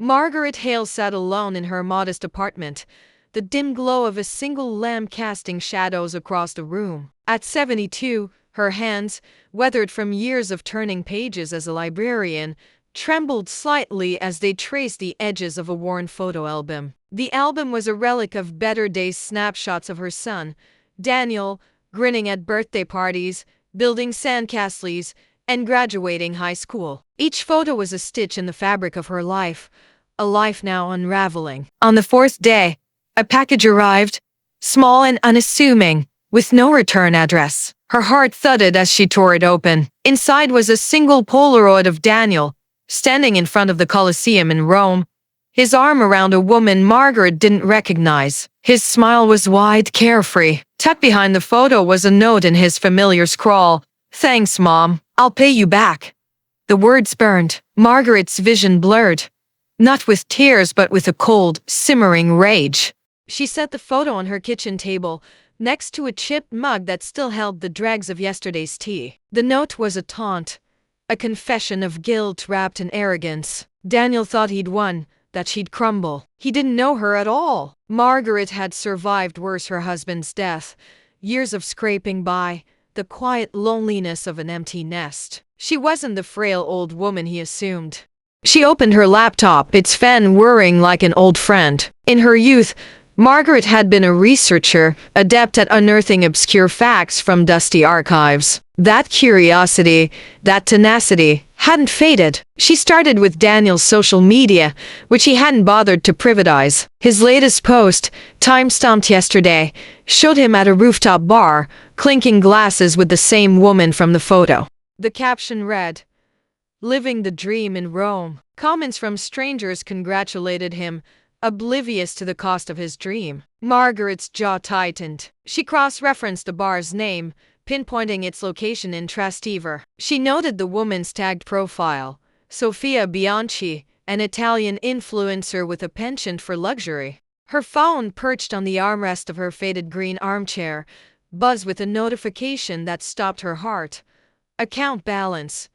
Margaret Hale sat alone in her modest apartment, the dim glow of a single lamp casting shadows across the room. At 72, her hands, weathered from years of turning pages as a librarian, trembled slightly as they traced the edges of a worn photo album. The album was a relic of better days, snapshots of her son, Daniel, grinning at birthday parties, building sandcastles, and graduating high school. Each photo was a stitch in the fabric of her life, a life now unraveling. On the fourth day, a package arrived, small and unassuming, with no return address. Her heart thudded as she tore it open. Inside was a single Polaroid of Daniel, standing in front of the Colosseum in Rome, his arm around a woman Margaret didn't recognize. His smile was wide, carefree. Tucked behind the photo was a note in his familiar scrawl. "Thanks, Mom. I'll pay you back." The words burned. Margaret's vision blurred, not with tears but with a cold, simmering rage. She set the photo on her kitchen table, next to a chipped mug that still held the dregs of yesterday's tea. The note was a taunt, a confession of guilt wrapped in arrogance. Daniel thought he'd won, that she'd crumble. He didn't know her at all. Margaret had survived worse, her husband's death, years of scraping by, the quiet loneliness of an empty nest. She wasn't the frail old woman he assumed. She opened her laptop, its fan whirring like an old friend. In her youth, Margaret had been a researcher, adept at unearthing obscure facts from dusty archives. That curiosity, that tenacity, hadn't faded. She started with Daniel's social media, which he hadn't bothered to privatize. His latest post, time-stamped yesterday, showed him at a rooftop bar, clinking glasses with the same woman from the photo. The caption read, "Living the dream in Rome." Comments from strangers congratulated him, oblivious to the cost of his dream. Margaret's jaw tightened. She cross-referenced the bar's name, pinpointing its location in Trastevere. She noted the woman's tagged profile, Sofia Bianchi, an Italian influencer with a penchant for luxury. Her phone, perched on the armrest of her faded green armchair, buzzed with a notification that stopped her heart. Account balance,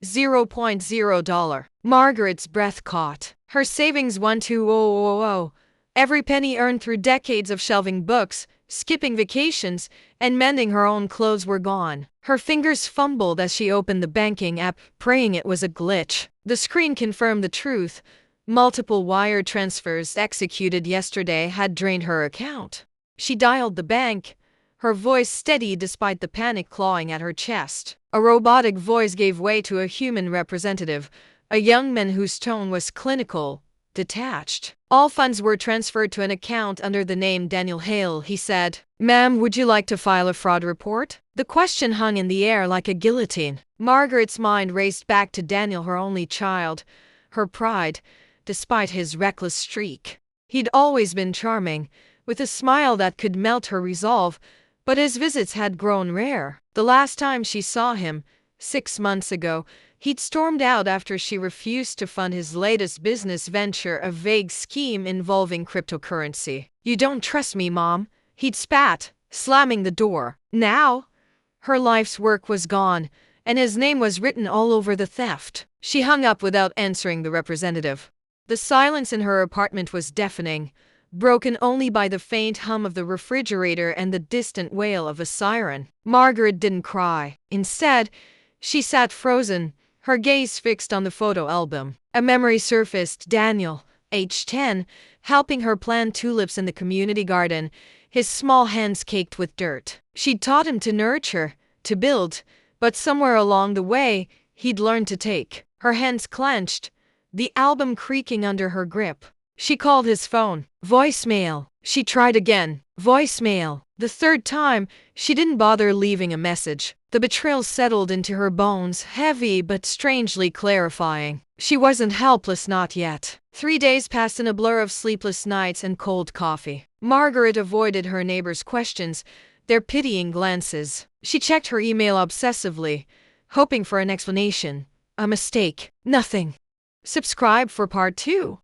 $0.0. Margaret's breath caught. Her savings 1,200. Every penny earned through decades of shelving books, skipping vacations, and mending her own clothes were gone. Her fingers fumbled as she opened the banking app, praying it was a glitch. The screen confirmed the truth. Multiple wire transfers executed yesterday had drained her account. She dialed the bank, her voice steady despite the panic clawing at her chest. A robotic voice gave way to a human representative, a young man whose tone was clinical, detached. "All funds were transferred to an account under the name Daniel Hale," he said. "Ma'am, would you like to file a fraud report?" The question hung in the air like a guillotine. Margaret's mind raced back to Daniel, her only child, her pride, despite his reckless streak. He'd always been charming, with a smile that could melt her resolve, but his visits had grown rare. The last time she saw him, 6 months ago, he'd stormed out after she refused to fund his latest business venture, a vague scheme involving cryptocurrency. "You don't trust me, Mom," he'd spat, slamming the door. Now, her life's work was gone, and his name was written all over the theft. She hung up without answering the representative. The silence in her apartment was deafening, broken only by the faint hum of the refrigerator and the distant wail of a siren. Margaret didn't cry. Instead, she sat frozen, her gaze fixed on the photo album. A memory surfaced. Daniel, age 10, helping her plant tulips in the community garden, his small hands caked with dirt. She'd taught him to nurture, to build, but somewhere along the way, he'd learned to take. Her hands clenched, the album creaking under her grip. She called his phone. Voicemail. She tried again. Voicemail. The third time, she didn't bother leaving a message. The betrayal settled into her bones, heavy but strangely clarifying. She wasn't helpless, not yet. 3 days passed in a blur of sleepless nights and cold coffee. Margaret avoided her neighbors' questions, their pitying glances. She checked her email obsessively, hoping for an explanation. A mistake. Nothing. Subscribe for part 2.